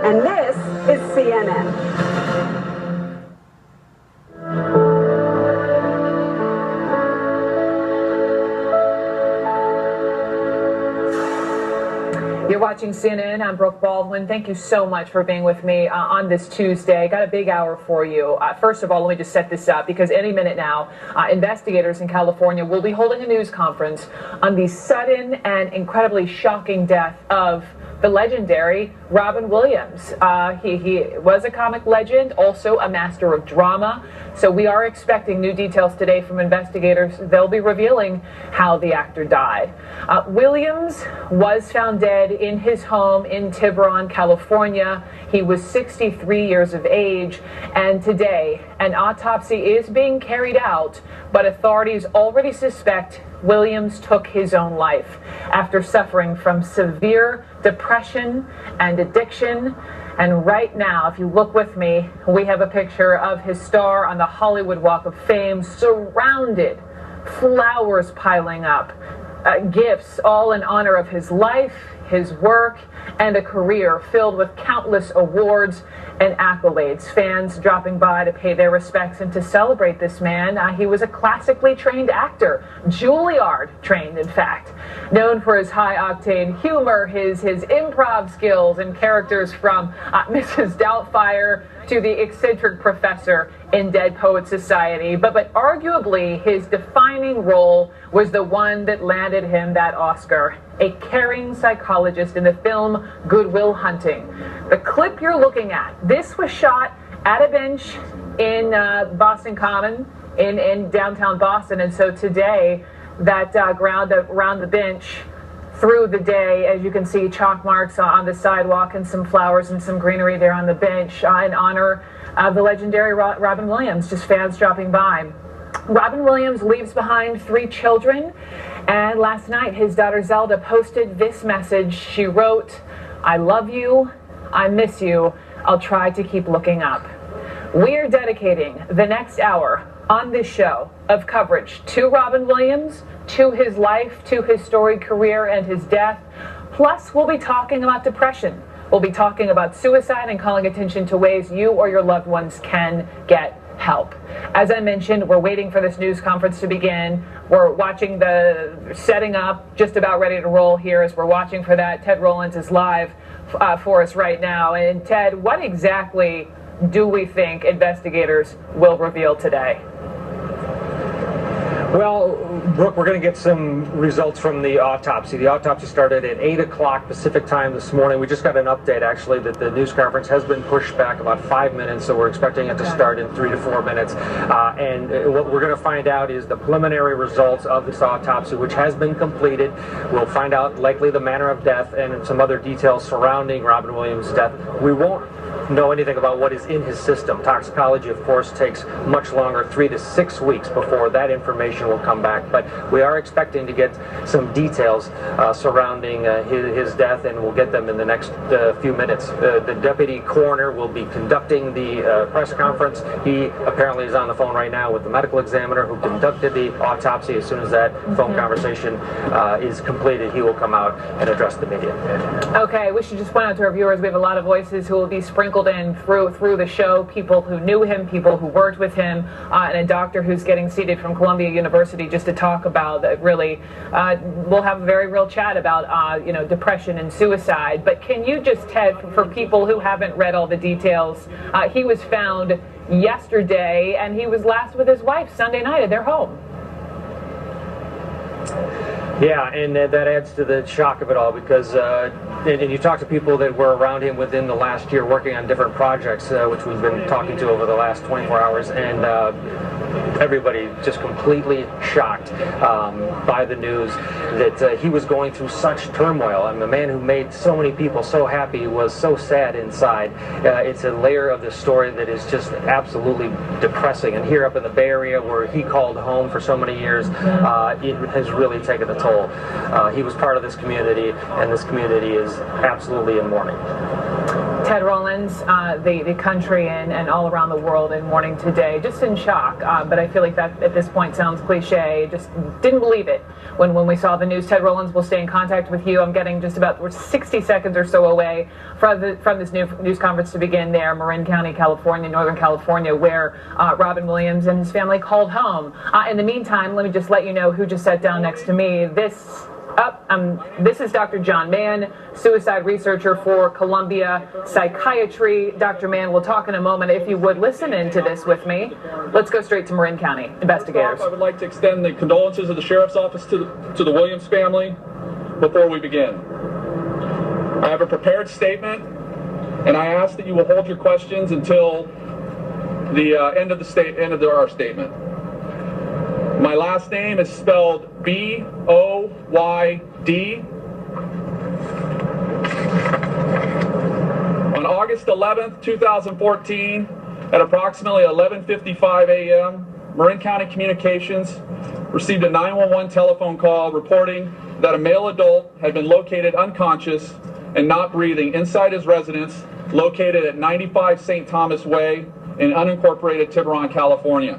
And this is CNN. You're watching CNN. I'm Brooke Baldwin. Thank you so much for being with me on this Tuesday. Got a big hour for you. First of all, let me just set this up because any minute now, investigators in California will be holding a news conference on the sudden and incredibly shocking death of the legendary Robin Williams. He was a comic legend, also a master of drama. So we are expecting new details today from investigators. They'll be revealing how the actor died. Williams was found dead in his home in Tiburon, California. He was 63 years of age, and today an autopsy is being carried out, but authorities already suspect Williams took his own life after suffering from severe depression and addiction. And right now, if you look with me, we have a picture of his star on the Hollywood Walk of Fame, surrounded, flowers piling up, gifts all in honor of his life, his work, and a career filled with countless awards and accolades. Fans dropping by to pay their respects and to celebrate this man. He was a classically trained actor, Juilliard trained, in fact, known for his high-octane humor, his improv skills, and characters from Mrs. Doubtfire to the eccentric professor in Dead Poets Society. But arguably, his defining role was the one that landed him that Oscar, a caring psychologist in the film Good Will Hunting. The clip you're looking at, this was shot at a bench in Boston Common in downtown Boston. And so today, that ground around the bench through the day, as you can see, chalk marks on the sidewalk and some flowers and some greenery there on the bench in honor of the legendary Robin Williams, just fans dropping by. Robin Williams leaves behind 3 children, and last night his daughter Zelda posted this message. She wrote, "I love you, I miss you, I'll try to keep looking up." We are dedicating the next hour on this show of coverage to Robin Williams, to his life, to his storied career and his death. Plus, we'll be talking about depression. We'll be talking about suicide and calling attention to ways you or your loved ones can get help. As I mentioned, we're waiting for this news conference to begin. We're watching the setting up, just about ready to roll here as we're watching for that. Ted Rollins is live for us right now. And Ted, what exactly do we think investigators will reveal today? Well, Brooke, we're going to get some results from the autopsy. The autopsy started at 8 o'clock Pacific time this morning. We just got an update, actually, that the news conference has been pushed back about 5 minutes, so we're expecting it to start in 3 to 4 minutes. And what we're going to find out is the preliminary results of this autopsy, which has been completed. We'll find out likely the manner of death and some other details surrounding Robin Williams' death. We won't know anything about what is in his system. Toxicology, of course, takes much longer, 3 to 6 weeks before that information will come back. But we are expecting to get some details surrounding his death, and we'll get them in the next few minutes. The deputy coroner will be conducting the press conference. He apparently is on the phone right now with the medical examiner who conducted the autopsy. As soon as that phone conversation is completed, he will come out and address the media. Okay, we should just point out to our viewers, we have a lot of voices who will be sprinkled in through the show, people who knew him, people who worked with him, and a doctor who's getting seated from Columbia University just to talk about really, we'll have a very real chat about, depression and suicide. But can you just, Ted, for people who haven't read all the details, he was found yesterday, and he was last with his wife Sunday night at their home. Yeah, and that adds to the shock of it all because, and you talk to people that were around him within the last year working on different projects, which we've been talking to over the last 24 hours, and everybody just completely shocked by the news that he was going through such turmoil. I mean, the man who made so many people so happy was so sad inside. It's a layer of the story that is just absolutely depressing. And here up in the Bay Area, where he called home for so many years, it has really taken a toll. He was part of this community, and this community is absolutely in mourning. Ted, Ted Rowlands, the country and all around the world in mourning today, just in shock. But I feel like that at this point sounds cliche. Just didn't believe it when we saw the news. Ted Rowlands will stay in contact with you. I'm getting just about, we're 60 seconds or so away from this news conference to begin there, Marin County, California, Northern California, where Robin Williams and his family called home. In the meantime, let me just let you know who just sat down next to me. This is Dr. John Mann, suicide researcher for Columbia Psychiatry. Dr. Mann, we'll talk in a moment. If you would listen into this with me, let's go straight to Marin County investigators. I would like to extend the condolences of the Sheriff's Office to the Williams family before we begin. I have a prepared statement, and I ask that you will hold your questions until the end of our statement. My last name is spelled B-O-Y-D. On August 11th, 2014, at approximately 11:55 a.m., Marin County Communications received a 911 telephone call reporting that a male adult had been located unconscious and not breathing inside his residence located at 95 St. Thomas Way in unincorporated Tiburon, California.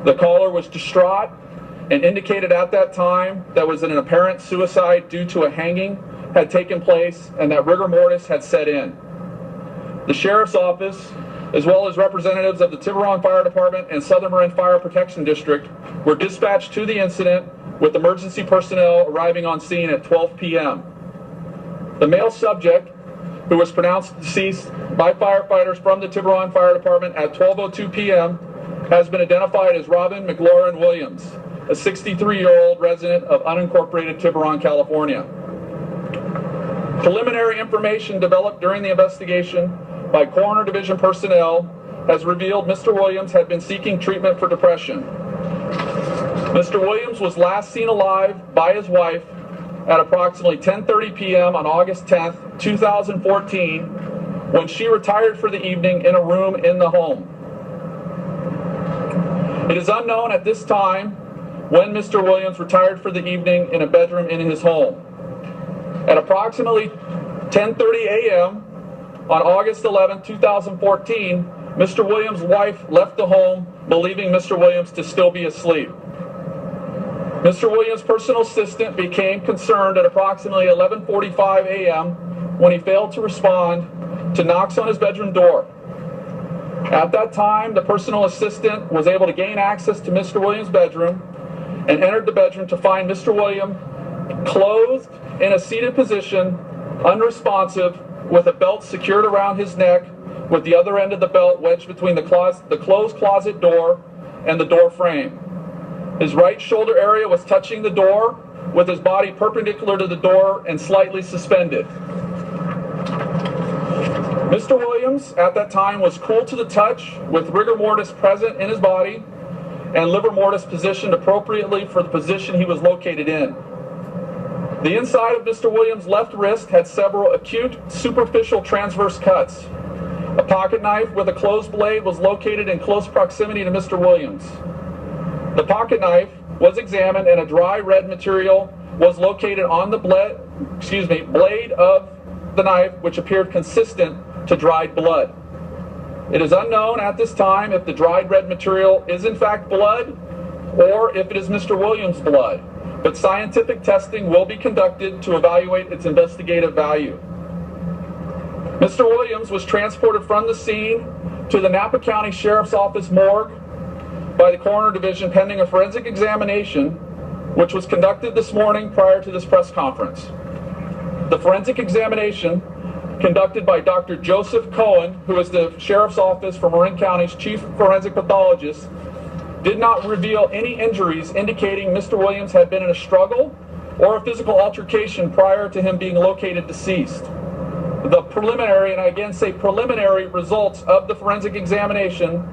The caller was distraught and indicated at that time that was an apparent suicide due to a hanging had taken place and that rigor mortis had set in. The Sheriff's Office, as well as representatives of the Tiburon Fire Department and Southern Marin Fire Protection District, were dispatched to the incident with emergency personnel arriving on scene at 12 p.m. The male subject, who was pronounced deceased by firefighters from the Tiburon Fire Department at 12:02 p.m., has been identified as Robin McLaurin Williams, a 63-year-old resident of unincorporated Tiburon, California. Preliminary information developed during the investigation by Coroner Division personnel has revealed Mr. Williams had been seeking treatment for depression. Mr. Williams was last seen alive by his wife at approximately 10:30 p.m. on August 10th, 2014, when she retired for the evening in a room in the home. It is unknown at this time when Mr. Williams retired for the evening in a bedroom in his home. At approximately 10:30 a.m. on August 11, 2014, Mr. Williams' wife left the home, believing Mr. Williams to still be asleep. Mr. Williams' personal assistant became concerned at approximately 11:45 a.m. when he failed to respond to knocks on his bedroom door. At that time, the personal assistant was able to gain access to Mr. Williams' bedroom and entered the bedroom to find Mr. Williams clothed in a seated position, unresponsive, with a belt secured around his neck, with the other end of the belt wedged between the closed closet door and the door frame. His right shoulder area was touching the door, with his body perpendicular to the door and slightly suspended. Mr. Williams, at that time, was cool to the touch, with rigor mortis present in his body and livor mortis positioned appropriately for the position he was located in. The inside of Mr. Williams' left wrist had several acute superficial transverse cuts. A pocket knife with a closed blade was located in close proximity to Mr. Williams. The pocket knife was examined and a dry red material was located on the blade of the knife, which appeared consistent to dried blood. It is unknown at this time if the dried red material is in fact blood or if it is Mr. Williams' blood, but scientific testing will be conducted to evaluate its investigative value. Mr. Williams was transported from the scene to the Napa County Sheriff's Office morgue by the Coroner Division pending a forensic examination, which was conducted this morning prior to this press conference. The forensic examination, conducted by Dr. Joseph Cohen, who is the Sheriff's Office for Marin County's Chief Forensic Pathologist, did not reveal any injuries indicating Mr. Williams had been in a struggle or a physical altercation prior to him being located deceased. The preliminary, and I again say preliminary, results of the forensic examination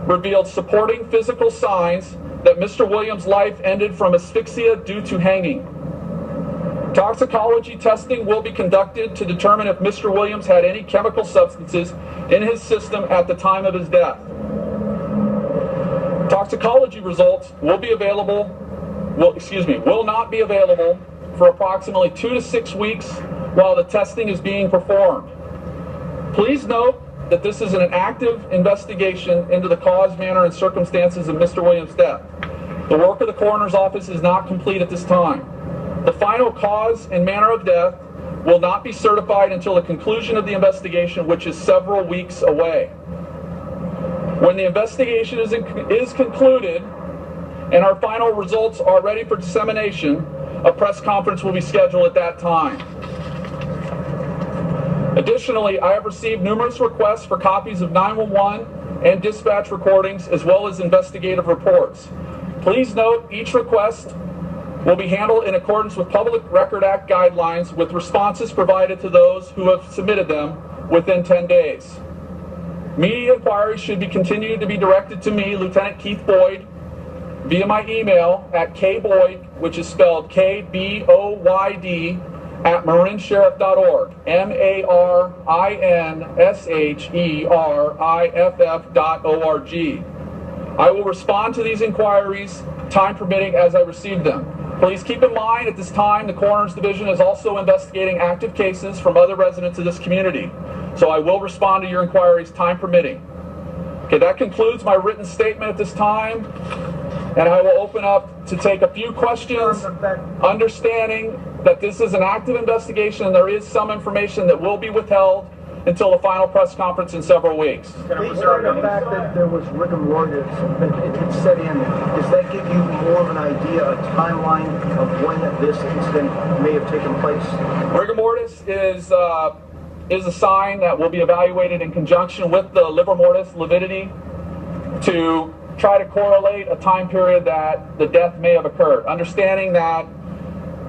revealed supporting physical signs that Mr. Williams' life ended from asphyxia due to hanging. Toxicology testing will be conducted to determine if Mr. Williams had any chemical substances in his system at the time of his death. Toxicology results will not be available for approximately 2 to 6 weeks while the testing is being performed. Please note that this is an active investigation into the cause, manner, and circumstances of Mr. Williams' death. The work of the coroner's office is not complete at this time. The final cause and manner of death will not be certified until the conclusion of the investigation, which is several weeks away. When the investigation is concluded and our final results are ready for dissemination, a press conference will be scheduled at that time. Additionally, I have received numerous requests for copies of 911 and dispatch recordings, as well as investigative reports. Please note, each request will be handled in accordance with Public Record Act guidelines, with responses provided to those who have submitted them within 10 days. Media inquiries should be continued to be directed to me, Lieutenant Keith Boyd, via my email at kboyd, which is spelled K-B-O-Y-D, at marinsheriff.org, MARINSHERIFF.org. I will respond to these inquiries, time permitting, as I receive them. Please keep in mind, at this time, the Coroner's Division is also investigating active cases from other residents of this community. So I will respond to your inquiries, time permitting. Okay, that concludes my written statement at this time. And I will open up to take a few questions, understanding that this is an active investigation and there is some information that will be withheld until the final press conference in several weeks. Based on the fact that there was rigor mortis that set in, does that give you more of an idea, a timeline of when this incident may have taken place? Rigor mortis is a sign that will be evaluated in conjunction with the livor mortis lividity to try to correlate a time period that the death may have occurred. Understanding that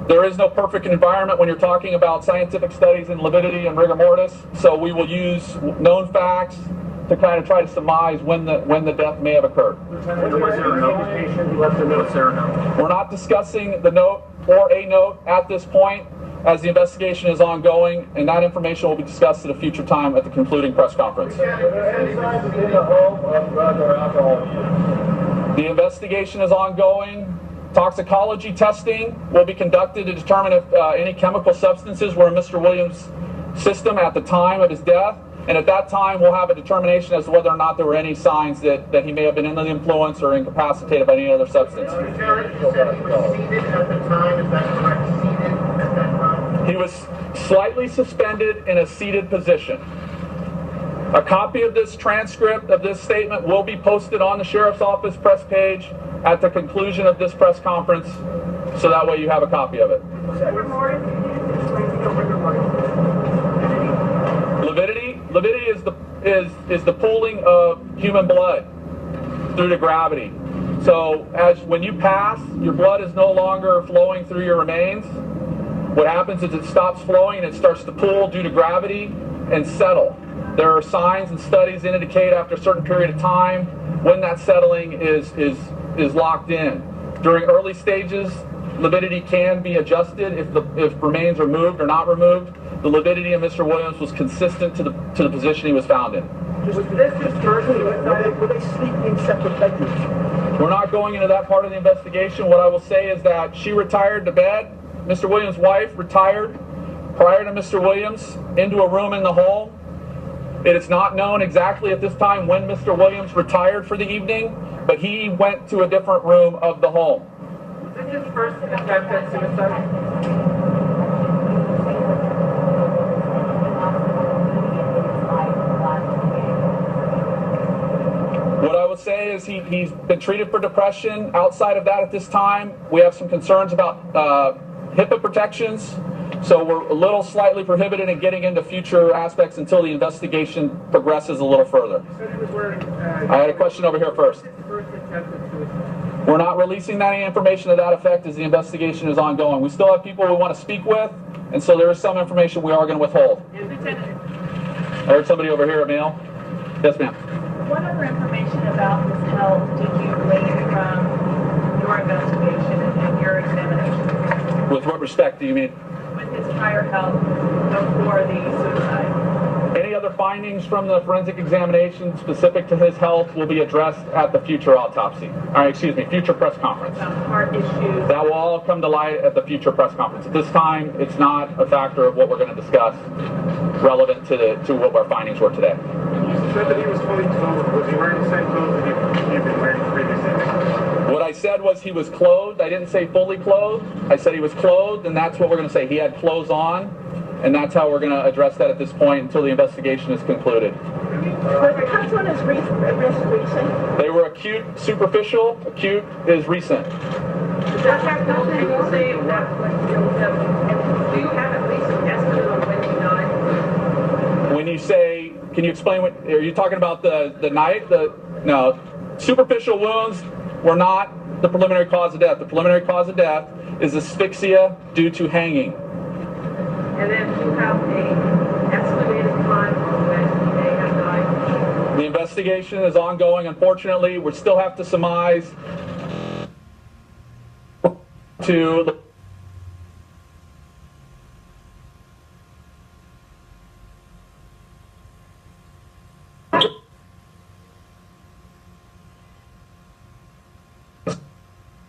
there is no perfect environment when you're talking about scientific studies in lividity and rigor mortis, so we will use known facts to kind of try to surmise when the death may have occurred. We're not discussing the note or a note at this point, as the investigation is ongoing, and that information will be discussed at a future time at the concluding press conference. The investigation is ongoing. Toxicology testing will be conducted to determine if any chemical substances were in Mr. Williams' system at the time of his death, and at that time we'll have a determination as to whether or not there were any signs that he may have been under the influence or incapacitated by any other substance. He was slightly suspended in a seated position. A copy of this transcript of this statement will be posted on the Sheriff's Office press page at the conclusion of this press conference, so that way you have a copy of it. Lividity is the pooling of human blood due to gravity. So when you pass, your blood is no longer flowing through your remains. What happens is it stops flowing and it starts to pool due to gravity and settle. There are signs and studies that indicate after a certain period of time when that settling is locked in. During early stages, lividity can be adjusted if remains are moved or not removed. The lividity of Mr. Williams was consistent to the position he was found in. Were they sleeping in separate bedrooms? We're not going into that part of the investigation. What I will say is that she retired to bed. Mr. Williams' wife retired prior to Mr. Williams into a room in the home. It is not known exactly at this time when Mr. Williams retired for the evening, but he went to a different room of the home. Was this his first attempt at suicide? What I would say is he's been treated for depression. Outside of that at this time, we have some concerns about HIPAA protections. So we're a little slightly prohibited in getting into future aspects until the investigation progresses a little further. I had a question over here first. We're not releasing any information to that effect as the investigation is ongoing. We still have people we want to speak with, and so there is some information we are going to withhold. I heard somebody over here, Emil. Yes, ma'am. What other information about his health did you glean from your investigation and your examination? With what respect do you mean? With his prior health before the suicide. Any other findings from the forensic examination specific to his health will be addressed at the future autopsy. Future press conference. Heart issues. That will all come to light at the future press conference. At this time, it's not a factor of what we're going to discuss relevant to what our findings were today. You said that he was fully clothed. Was he wearing the same clothes that you've been wearing previously? What I said was he was clothed. I didn't say fully clothed. I said he was clothed, and that's what we're going to say. He had clothes on, and that's how we're going to address that at this point until the investigation is concluded. Were the cuts on his wrist recent? They were acute, superficial. Acute is recent. Does that have nothing to say that do you have at least an estimate on when he died? When you say, can you explain what, are you talking about the night? No, superficial wounds were not the preliminary cause of death. The preliminary cause of death is asphyxia due to hanging. And then you have an estimated time on when he may have died? The investigation is ongoing. Unfortunately, we still have to surmise to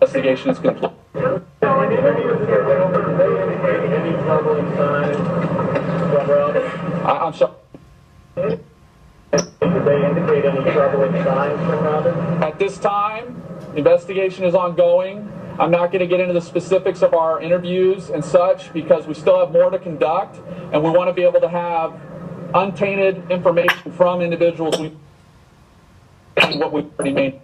investigation is complete. I'm sorry. Did they indicate any troubling signs from Robin? At this time, the investigation is ongoing. I'm not going to get into the specifics of our interviews and such because we still have more to conduct, and we want to be able to have untainted information from individuals what we've already made.